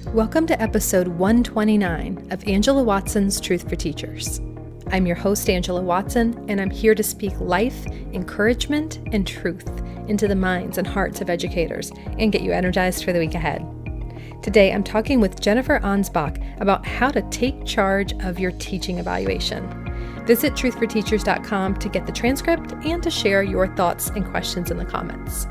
Welcome to episode 129 of Angela Watson's Truth for Teachers. I'm your host, Angela Watson, and I'm here to speak life, encouragement, and truth into the minds and hearts of educators and get you energized for the week ahead. Today, I'm talking with Jennifer Ansbach about how to take charge of your teaching evaluation. Visit truthforteachers.com to get the transcript and to share your thoughts and questions in the comments.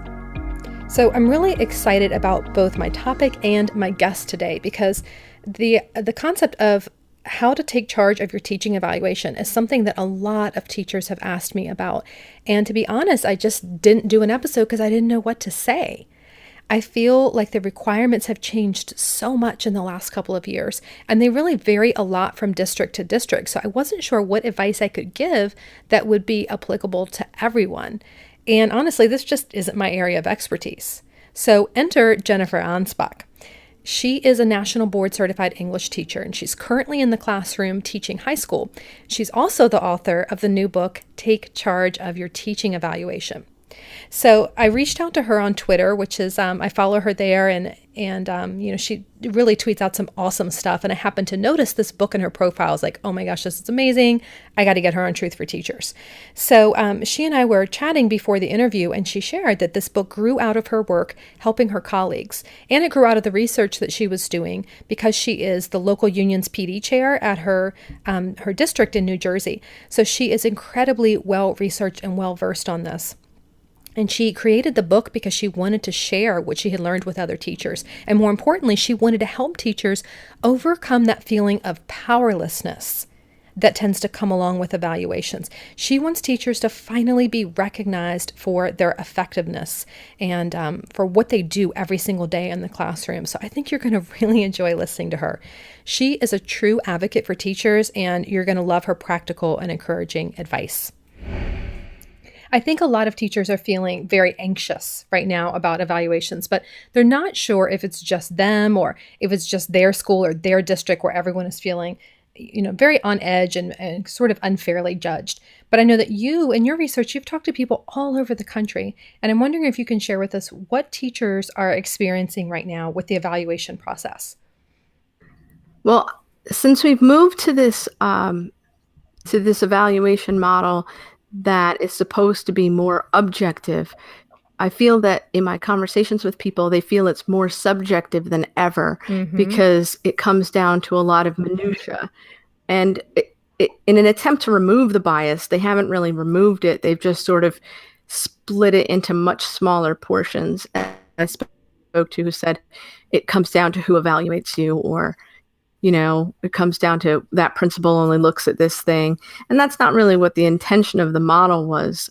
So I'm really excited about both my topic and my guest today because the concept of how to take charge of your teaching evaluation is something that a lot of teachers have asked me about. And to be honest, I just didn't do an episode because I didn't know what to say. I feel like the requirements have changed so much in the last couple of years, and they really vary a lot from district to district. So I wasn't sure what advice I could give that would be applicable to everyone. And honestly, this just isn't my area of expertise. So enter Jennifer Ansbach. She is a national board certified English teacher, and she's currently in the classroom teaching high school. She's also the author of the new book, Take Charge of Your Teaching Evaluation. So I reached out to her on Twitter, which is, I follow her there, and she really tweets out some awesome stuff. And I happened to notice this book in her profile. I was like, oh my gosh, this is amazing. I got to get her on Truth for Teachers. So she and I were chatting before the interview, and she shared that this book grew out of her work helping her colleagues. And it grew out of the research that she was doing because she is the local union's PD chair at her district in New Jersey. So she is incredibly well-researched and well-versed on this. And she created the book because she wanted to share what she had learned with other teachers. And more importantly, she wanted to help teachers overcome that feeling of powerlessness that tends to come along with evaluations. She wants teachers to finally be recognized for their effectiveness and for what they do every single day in the classroom. So I think you're going to really enjoy listening to her. She is a true advocate for teachers, and you're going to love her practical and encouraging advice. I think a lot of teachers are feeling very anxious right now about evaluations, but they're not sure if it's just them or if it's just their school or their district where everyone is feeling, very on edge and sort of unfairly judged. But I know that you, in your research, you've talked to people all over the country, and I'm wondering if you can share with us what teachers are experiencing right now with the evaluation process. Well, since we've moved to this evaluation model that is supposed to be more objective, I feel that in my conversations with people, they feel it's more subjective than ever because it comes down to a lot of minutia. And in an attempt to remove the bias, they haven't really removed it. They've just sort of split it into much smaller portions. I spoke to who said it comes down to who evaluates you, or it comes down to that principal only looks at this thing. And that's not really what the intention of the model was.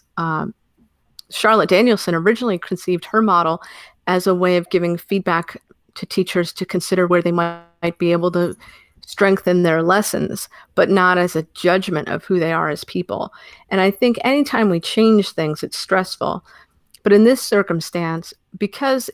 Charlotte Danielson originally conceived her model as a way of giving feedback to teachers to consider where they might be able to strengthen their lessons, but not as a judgment of who they are as people. And I think anytime we change things, it's stressful. But in this circumstance, because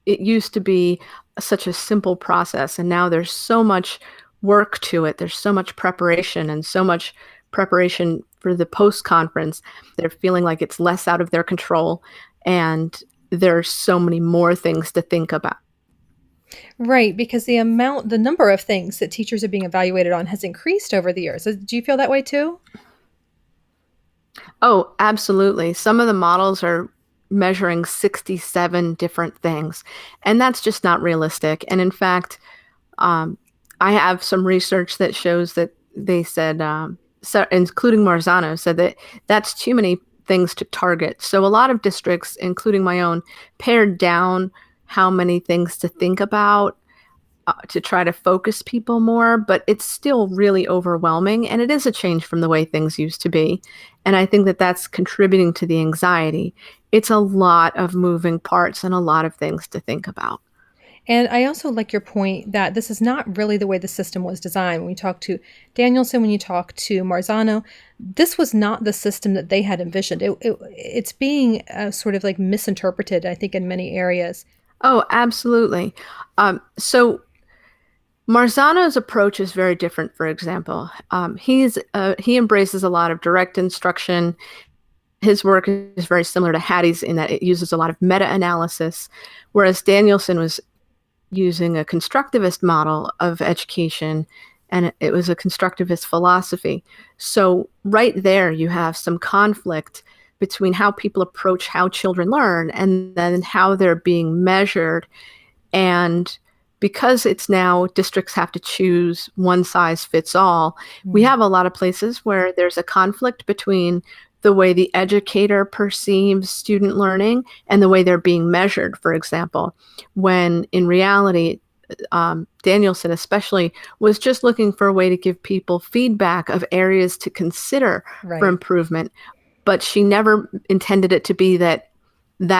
it used to be such a simple process, and now there's so much work to it. There's so much preparation and so much preparation for the post-conference. They're feeling like it's less out of their control, and there's so many more things to think about. Right, because the number of things that teachers are being evaluated on has increased over the years. Do you feel that way too? Oh, absolutely. Some of the models are measuring 67 different things, and that's just not realistic. And in fact, I have some research that shows that they said, including Marzano, said that that's too many things to target. So a lot of districts, including my own, pared down how many things to think about to try to focus people more, but it's still really overwhelming, and it is a change from the way things used to be. And I think that that's contributing to the anxiety. It's a lot of moving parts and a lot of things to think about. And I also like your point that this is not really the way the system was designed. When you talk to Danielson, when you talk to Marzano, this was not the system that they had envisioned. It's being sort of like misinterpreted, I think, in many areas. Oh, absolutely. So Marzano's approach is very different, for example. He embraces a lot of direct instruction. His work is very similar to Hattie's in that it uses a lot of meta-analysis, whereas Danielson was using a constructivist model of education, and it was a constructivist philosophy. So right there, you have some conflict between how people approach how children learn and then how they're being measured. And because it's now districts have to choose one size fits all, we have a lot of places where there's a conflict between the way the educator perceives student learning and the way they're being measured, for example, when in reality, Danielson especially was just looking for a way to give people feedback of areas to consider for improvement. But she never intended it to be that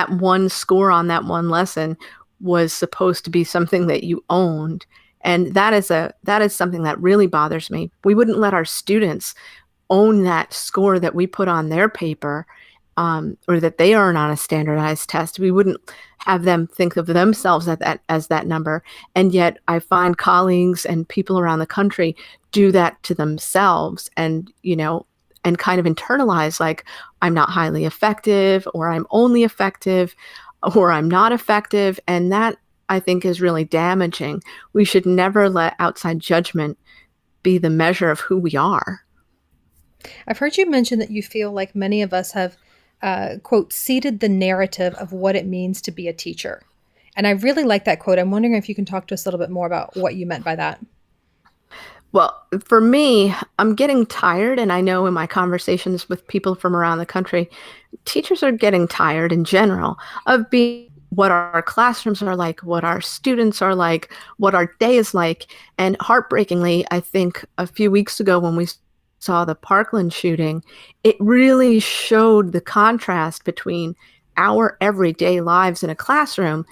one score on that one lesson was supposed to be something that you owned. And that is something that really bothers me. We wouldn't let our students own that score that we put on their paper, or that they earn on a standardized test. We wouldn't have them think of themselves as that number. And yet I find colleagues and people around the country do that to themselves, and, and kind of internalize, like, I'm not highly effective, or I'm only effective, or I'm not effective. And that, I think, is really damaging. We should never let outside judgment be the measure of who we are. I've heard you mention that you feel like many of us have, quote, seeded the narrative of what it means to be a teacher. And I really like that quote. I'm wondering if you can talk to us a little bit more about what you meant by that. Well, for me, I'm getting tired, and I know in my conversations with people from around the country, teachers are getting tired in general of being what our classrooms are like, what our students are like, what our day is like. And heartbreakingly, I think a few weeks ago when we saw the Parkland shooting, it really showed the contrast between our everyday lives in a classroom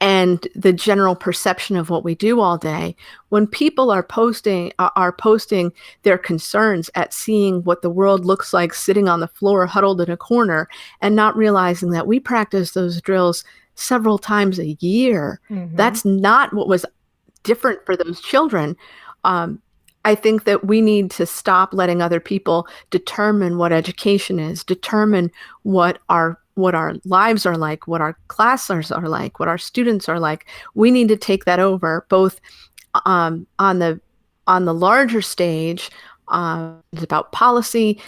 and the general perception of what we do all day. When people are posting their concerns at seeing what the world looks like sitting on the floor huddled in a corner, and not realizing that we practice those drills several times a year, that's not what was different for those children. I think that we need to stop letting other people determine what education is, determine what our lives are like, what our classes are like, what our students are like. We need to take that over, both on the larger stage, about policy,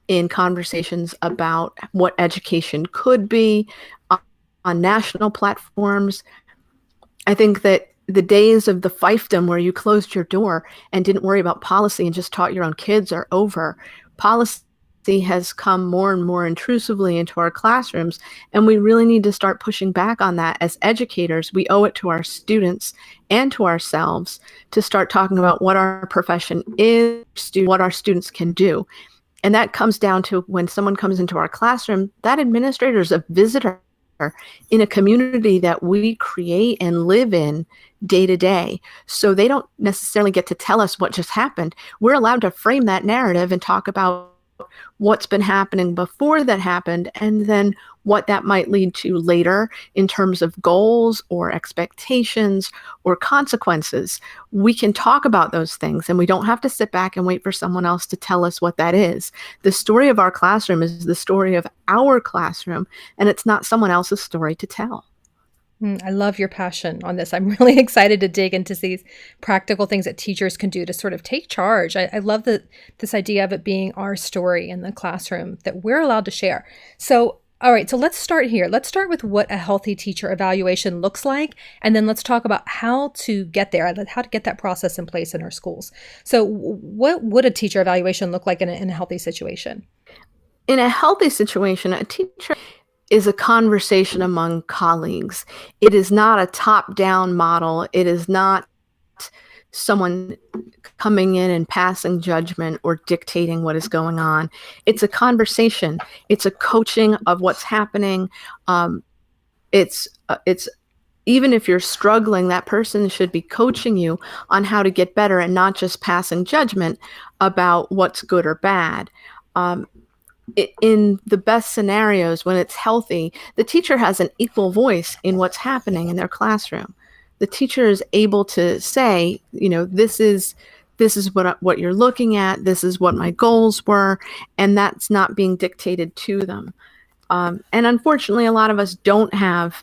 in conversations about what education could be, on national platforms. I think that the days of the fiefdom where you closed your door and didn't worry about policy and just taught your own kids are over. Policy has come more and more intrusively into our classrooms, and we really need to start pushing back on that. As educators, we owe it to our students and to ourselves to start talking about what our profession is, what our students can do. And that comes down to when someone comes into our classroom, that administrator is a visitor in a community that we create and live in day to day. So they don't necessarily get to tell us what just happened. We're allowed to frame that narrative and talk about what's been happening before that happened, and then what that might lead to later in terms of goals or expectations or consequences. We can talk about those things, and we don't have to sit back and wait for someone else to tell us what that is. The story of our classroom is the story of our classroom, and it's not someone else's story to tell. I love your passion on this. I'm really excited to dig into these practical things that teachers can do to sort of take charge. I love this idea of it being our story in the classroom that we're allowed to share. So, all right, so let's start here. Let's start with what a healthy teacher evaluation looks like, and then let's talk about how to get there, how to get that process in place in our schools. So what would a teacher evaluation look like in a healthy situation? In a healthy situation, a teacher is a conversation among colleagues. It is not a top-down model. It is not someone coming in and passing judgment or dictating what is going on. It's a conversation. It's a coaching of what's happening. It's even if you're struggling, that person should be coaching you on how to get better and not just passing judgment about what's good or bad. In the best scenarios, when it's healthy, the teacher has an equal voice in what's happening in their classroom. The teacher is able to say, this is what you're looking at. This is what my goals were, and that's not being dictated to them. And unfortunately, a lot of us don't have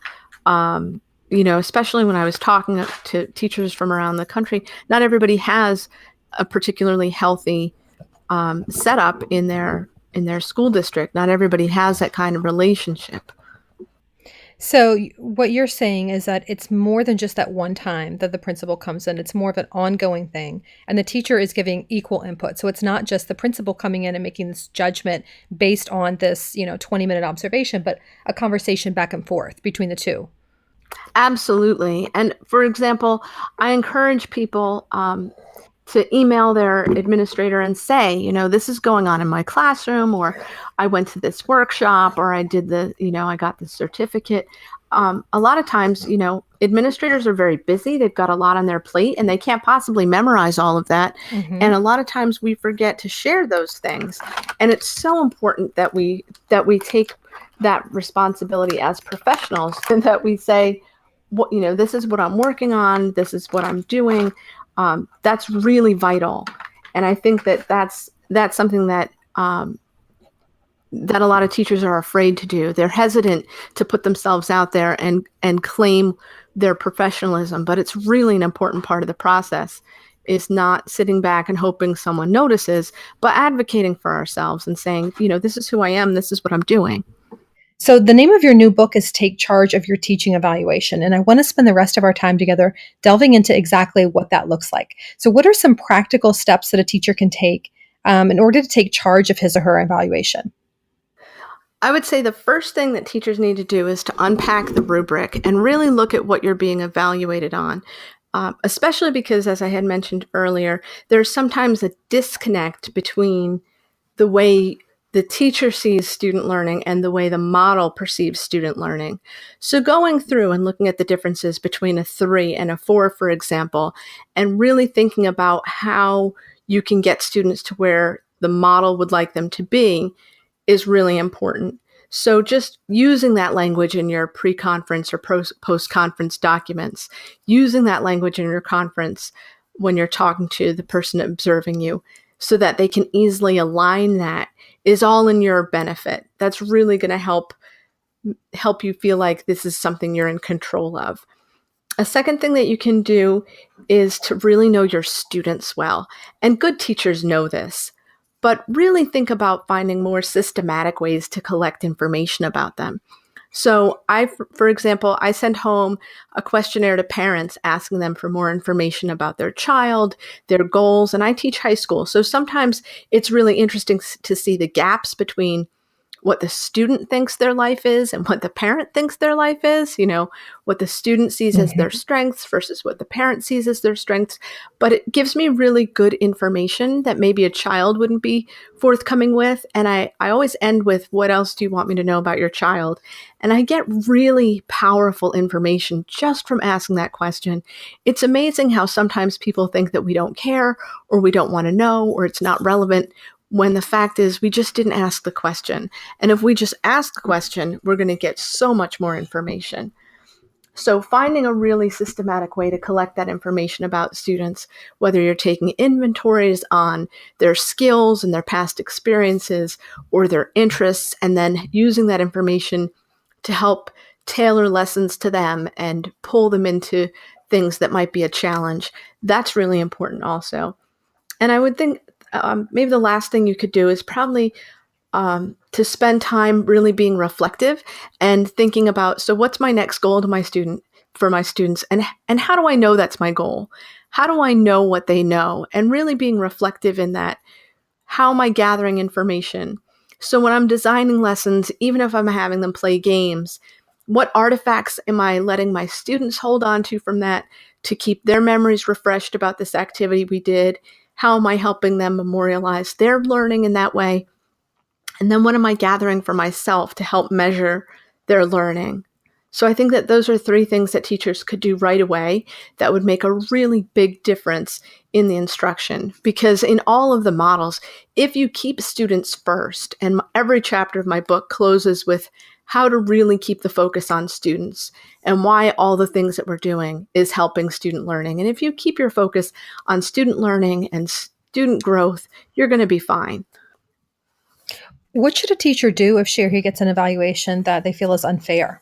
especially when I was talking to teachers from around the country, not everybody has a particularly healthy setup in their school district. Not everybody has that kind of relationship. So what you're saying is that it's more than just that one time that the principal comes in. It's more of an ongoing thing, and the teacher is giving equal input. So it's not just the principal coming in and making this judgment based on this, 20-minute observation, but a conversation back and forth between the two. Absolutely. And for example, I encourage people to email their administrator and say, this is going on in my classroom, or I went to this workshop, or I did I got the certificate. A lot of times, administrators are very busy. They've got a lot on their plate and they can't possibly memorize all of that. Mm-hmm. And a lot of times we forget to share those things. And it's so important that we take that responsibility as professionals and that we say, this is what I'm working on. This is what I'm doing. That's really vital. And I think that's something that that a lot of teachers are afraid to do. They're hesitant to put themselves out there and claim their professionalism, but it's really an important part of the process, is not sitting back and hoping someone notices, but advocating for ourselves and saying, this is who I am, this is what I'm doing. So the name of your new book is Take Charge of Your Teaching Evaluation, and I want to spend the rest of our time together delving into exactly what that looks like. So what are some practical steps that a teacher can take in order to take charge of his or her evaluation? I would say the first thing that teachers need to do is to unpack the rubric and really look at what you're being evaluated on, especially because, as I had mentioned earlier, there's sometimes a disconnect between the way the teacher sees student learning and the way the model perceives student learning. So going through and looking at the differences between a 3 and a 4, for example, and really thinking about how you can get students to where the model would like them to be is really important. So just using that language in your pre-conference or post-conference documents, using that language in your conference when you're talking to the person observing you so that they can easily align that is all in your benefit. That's really going to help you feel like this is something you're in control of. A second thing that you can do is to really know your students well. And good teachers know this. But really think about finding more systematic ways to collect information about them. So for example, I send home a questionnaire to parents asking them for more information about their child, their goals, and I teach high school. So sometimes it's really interesting to see the gaps between what the student thinks their life is and what the parent thinks their life is, what the student sees as their strengths versus what the parent sees as their strengths. But it gives me really good information that maybe a child wouldn't be forthcoming with. And I always end with, what else do you want me to know about your child? And I get really powerful information just from asking that question. It's amazing how sometimes people think that we don't care or we don't want to know or it's not relevant, when the fact is we just didn't ask the question. And if we just ask the question, we're going to get so much more information. So finding a really systematic way to collect that information about students, whether you're taking inventories on their skills and their past experiences or their interests, and then using that information to help tailor lessons to them and pull them into things that might be a challenge, that's really important also. And I would think maybe the last thing you could do is probably to spend time really being reflective and thinking about, so what's my next goal for my students, and how do I know that's my goal? How do I know what they know? And really being reflective in that. How am I gathering information? So when I'm designing lessons, even if I'm having them play games, what artifacts am I letting my students hold on to from that to keep their memories refreshed about this activity we did? How am I helping them memorialize their learning in that way? And then what am I gathering for myself to help measure their learning? So I think that those are 3 things that teachers could do right away that would make a really big difference in the instruction. Because in all of the models, if you keep students first, and every chapter of my book closes with how to really keep the focus on students and why all the things that we're doing is helping student learning. And if you keep your focus on student learning and student growth, you're going to be fine. What should a teacher do if she or he gets an evaluation that they feel is unfair?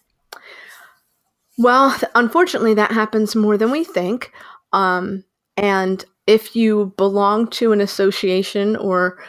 Well, unfortunately, that happens more than we think. And if you belong to an association or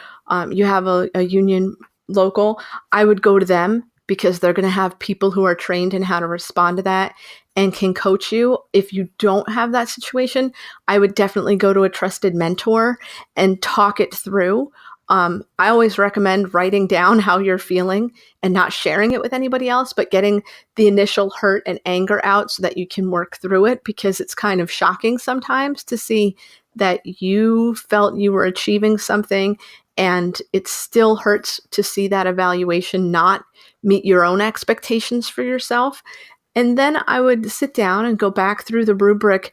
you have a union local, I would go to them because they're going to have people who are trained in how to respond to that and can coach you. If you don't have that situation, I would definitely go to a trusted mentor and talk it through. I always recommend writing down how you're feeling and not sharing it with anybody else, but getting the initial hurt and anger out so that you can work through it, because it's kind of shocking sometimes to see that you felt you were achieving something and it still hurts to see that evaluation not meet your own expectations for yourself. And then I would sit down and go back through the rubric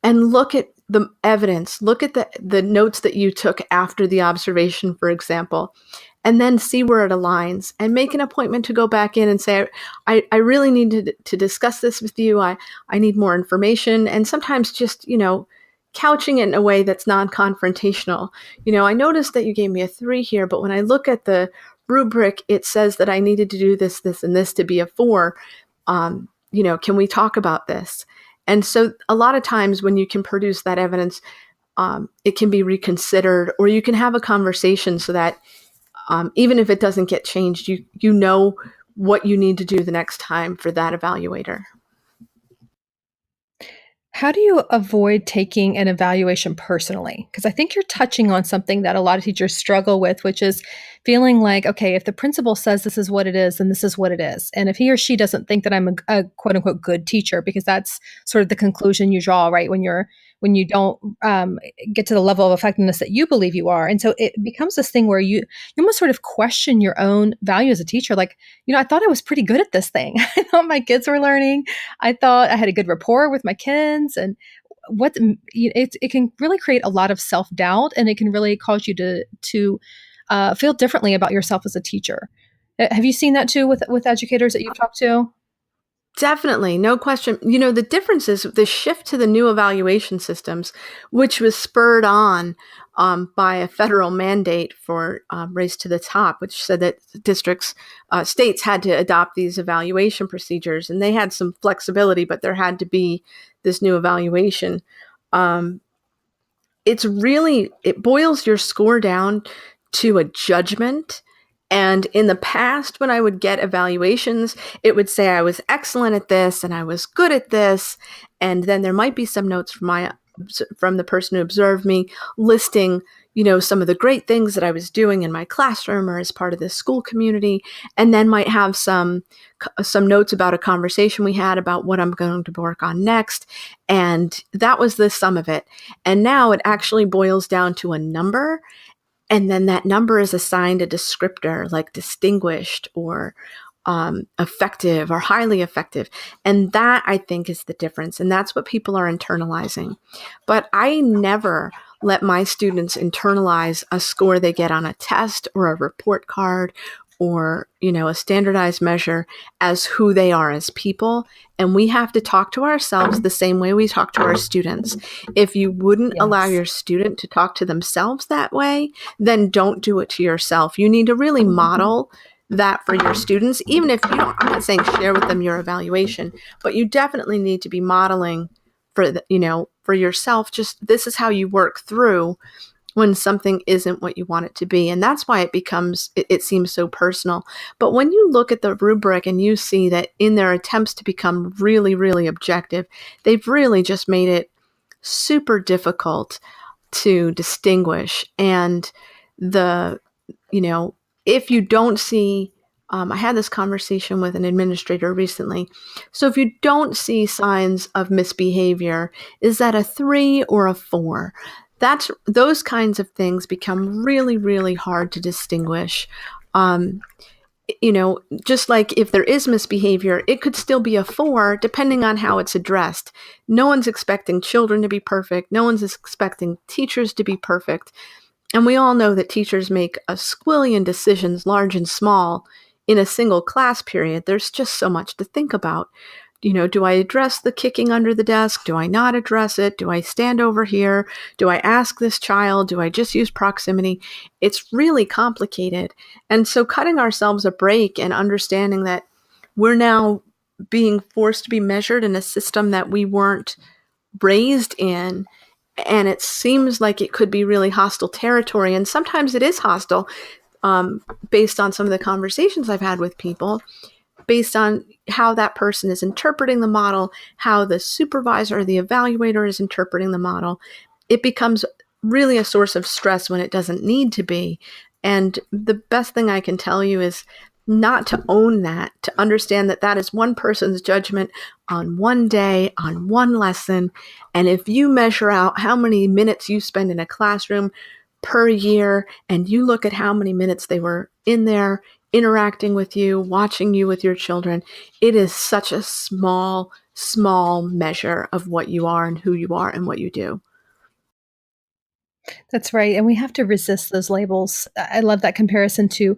and look at the evidence, look at the notes that you took after the observation, for example, and then see where it aligns and make an appointment to go back in and say, I really need to discuss this with you. I need more information. And sometimes just, couching it in a way that's non-confrontational. I noticed that you gave me a 3 here, but when I look at the rubric, it says that I needed to do this, this, and this to be a 4. Can we talk about this? And so a lot of times when you can produce that evidence, it can be reconsidered, or you can have a conversation so that even if it doesn't get changed, you know what you need to do the next time for that evaluator. How do you avoid taking an evaluation personally? Because I think you're touching on something that a lot of teachers struggle with, which is feeling like, okay, if the principal says this is what it is, then this is what it is. And if he or she doesn't think that I'm a quote unquote good teacher, because that's sort of the conclusion you draw, right? When you don't get to the level of effectiveness that you believe you are. And so it becomes this thing where you almost sort of question your own value as a teacher. Like, I thought I was pretty good at this thing. I thought my kids were learning. I thought I had a good rapport with my kids. And it can really create a lot of self-doubt, and it can really cause you to feel differently about yourself as a teacher. Have you seen that too with educators that you've talked to? Definitely, no question. The difference is the shift to the new evaluation systems, which was spurred on by a federal mandate for Race to the Top, which said that states had to adopt these evaluation procedures, and they had some flexibility, but there had to be this new evaluation. It boils your score down to a judgment. And in the past, when I would get evaluations, it would say I was excellent at this and I was good at this. And then there might be some notes from the person who observed me listing, some of the great things that I was doing in my classroom or as part of the school community. And then might have some notes about a conversation we had about what I'm going to work on next. And that was the sum of it. And now it actually boils down to a number. And then that number is assigned a descriptor like distinguished or effective or highly effective. And that, I think, is the difference. And that's what people are internalizing. But I never let my students internalize a score they get on a test or a report card or, a standardized measure as who they are as people. And we have to talk to ourselves the same way we talk to our students. If you wouldn't allow your student to talk to themselves that way, then don't do it to yourself. You need to really model that for your students, even if I'm not saying share with them your evaluation, but you definitely need to be modeling for yourself. Just this is how you work through when something isn't what you want it to be. And that's why it seems so personal. But when you look at the rubric and you see that in their attempts to become really, really objective, they've really just made it super difficult to distinguish. And if you don't see, I had this conversation with an administrator recently. So if you don't see signs of misbehavior, is that a 3 or a 4? Those kinds of things become really, really hard to distinguish. Just like if there is misbehavior, it could still be a 4 depending on how it's addressed. No one's expecting children to be perfect. No one's expecting teachers to be perfect. And we all know that teachers make a squillion decisions, large and small, in a single class period. There's just so much to think about. Do I address the kicking under the desk? Do I not address it? Do I stand over here? Do I ask this child? Do I just use proximity? It's really complicated. And so cutting ourselves a break and understanding that we're now being forced to be measured in a system that we weren't raised in. And it seems like it could be really hostile territory. And sometimes it is hostile, based on some of the conversations I've had with people, based on how that person is interpreting the model, how the supervisor or the evaluator is interpreting the model. It becomes really a source of stress when it doesn't need to be. And the best thing I can tell you is not to own that, to understand that that is one person's judgment on one day, on one lesson. And if you measure out how many minutes you spend in a classroom per year, and you look at how many minutes they were in there interacting with you, watching you with your children, it is such a small, small measure of what you are and who you are and what you do. That's right. And we have to resist those labels. I love that comparison to,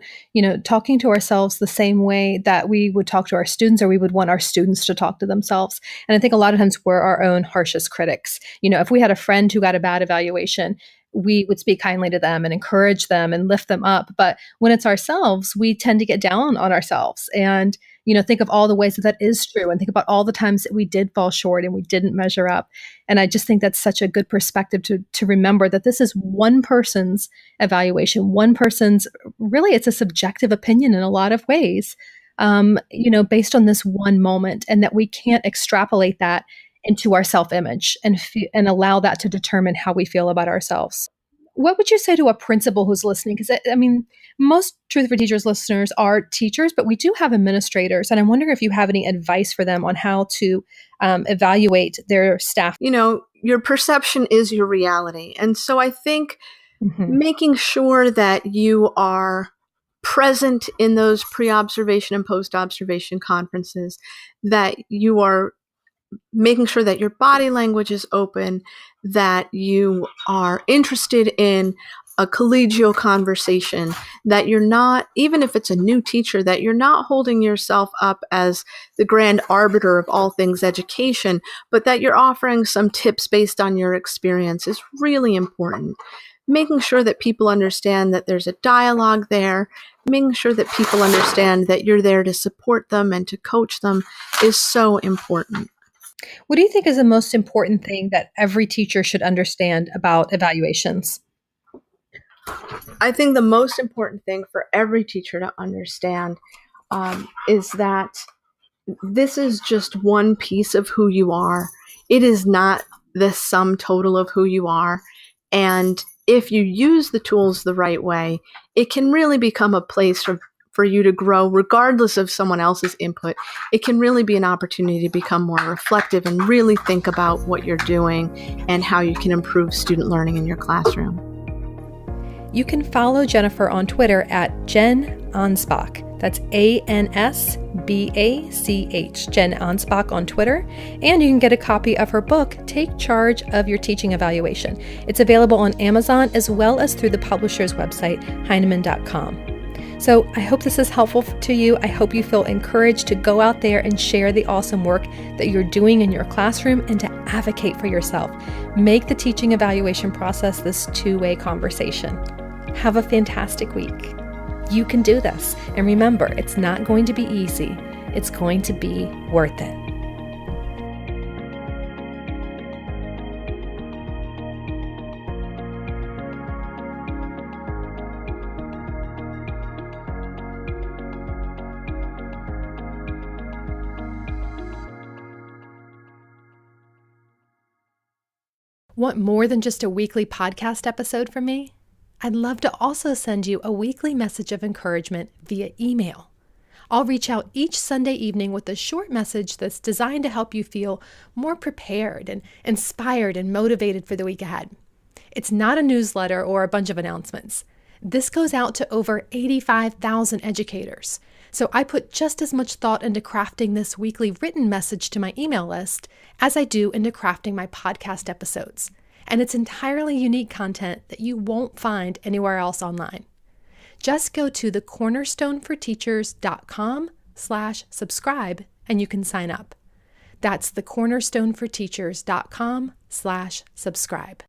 talking to ourselves the same way that we would talk to our students, or we would want our students to talk to themselves. And I think a lot of times we're our own harshest critics. If we had a friend who got a bad evaluation, we would speak kindly to them and encourage them and lift them up. But when it's ourselves, we tend to get down on ourselves and, think of all the ways that that is true, and think about all the times that we did fall short and we didn't measure up. And I just think that's such a good perspective to remember that this is one person's evaluation, one person's, really, it's a subjective opinion in a lot of ways, based on this one moment, and that we can't extrapolate that into our self-image and allow that to determine how we feel about ourselves. What would you say to a principal who's listening? Because most Truth for Teachers listeners are teachers, but we do have administrators. And I'm wondering if you have any advice for them on how to evaluate their staff. Your perception is your reality. And so I think making sure that you are present in those pre-observation and post-observation conferences, that you are making sure that your body language is open, that you are interested in a collegial conversation, that you're not, even if it's a new teacher, that you're not holding yourself up as the grand arbiter of all things education, but that you're offering some tips based on your experience is really important. Making sure that people understand that there's a dialogue there, making sure that people understand that you're there to support them and to coach them is so important. What do you think is the most important thing that every teacher should understand about evaluations? I think the most important thing for every teacher to understand is that this is just one piece of who you are. It is not the sum total of who you are. And if you use the tools the right way, it can really become a place for you to grow regardless of someone else's input. It can really be an opportunity to become more reflective and really think about what you're doing and how you can improve student learning in your classroom. You can follow Jennifer on Twitter at Jen Ansbach. That's ANSBACH, Jen Ansbach on Twitter. And you can get a copy of her book, Take Charge of Your Teaching Evaluation. It's available on Amazon as well as through the publisher's website, Heinemann.com. So I hope this is helpful to you. I hope you feel encouraged to go out there and share the awesome work that you're doing in your classroom and to advocate for yourself. Make the teaching evaluation process this two-way conversation. Have a fantastic week. You can do this. And remember, it's not going to be easy. It's going to be worth it. Want more than just a weekly podcast episode from me? I'd love to also send you a weekly message of encouragement via email. I'll reach out each Sunday evening with a short message that's designed to help you feel more prepared and inspired and motivated for the week ahead. It's not a newsletter or a bunch of announcements. This goes out to over 85,000 educators. So I put just as much thought into crafting this weekly written message to my email list as I do into crafting my podcast episodes. And it's entirely unique content that you won't find anywhere else online. Just go to thecornerstoneforteachers.com/subscribe and you can sign up. That's thecornerstoneforteachers.com/subscribe.